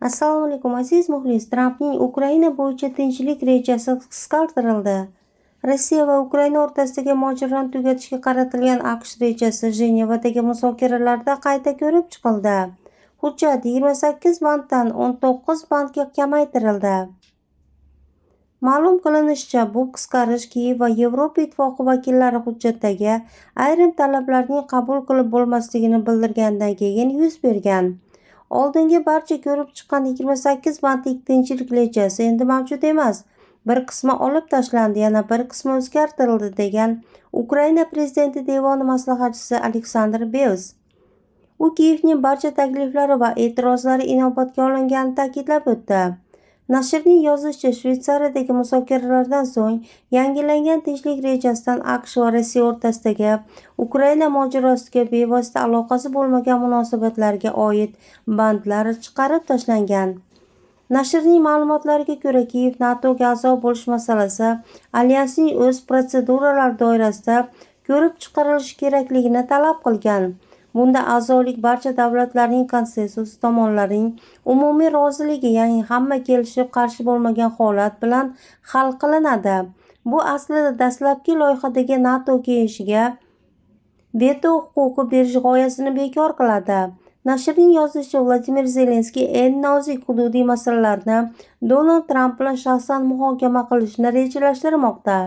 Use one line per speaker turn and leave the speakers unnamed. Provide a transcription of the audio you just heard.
Assalomu alaykum aziz muxlis. Trampning Ukraina bo'yicha tinchlik rejasi qisqartirildi. Rossiya va Ukraina o'rtasidagi mojaroni tugatishga qaratilgan AQSh rejasi Jenevadagi muzokaralarda qayta ko'rib chiqildi. Hujjat 28 banddan 19 bandga kamaytirildi. Ma'lum qilinishicha, bu qisqarish Kiyev va Yevropa Ittifoqi vakillari hujjatdagi ayrim talablarning qabul qilib bo'lmasligini bildirgandan keyin yuz bergan. Oldingi barcha ko'rib chiqqan 28 bandlik tinchlik rejasi endi mavjud emas. Bir qismi olib tashlandi, yana bir qismi o'zgartirildi, degan Ukraina prezidenti devoni maslahatchisi Aleksandr Bels. U Kiyevning barcha takliflari va e'tirozlari inobatga olinganini ta'kidlab o'tdi. Nashrning yozishicha, Shveysariyadagi muzokaralardan so'ng yangilangan tinchlik rejasidan AQSh va Rossiya o'rtasidagi Ukraina mojarosiga bevosita aloqasi bo'lmagan munosabatlarga oid bandlar chiqarib tashlangan. Nashrning ma'lumotlariga ko'ra, Kiyev NATOga a'zo bo'lish masalasi alyansning o'z protseduralari doirasida ko'rib chiqarilishi kerakligini talab qilgan. Bunda a'zolik barcha davlatlarning konsensusi, tomonlarning umumiy roziligi, ya'ni hamma kelishib qarshi bo'lmagan holat bilan hal qilinadi. Bu aslida dastlabki loyihadagi NATO kengashiga veto huquqi berish g'oyasini bekor qiladi. Nashrning yozishicha, Vladimir Zelenskiy eng nozik hududiy masalalarni Donald Tramp bilan shaxsan muhokama qilishni rejalashtirmoqda.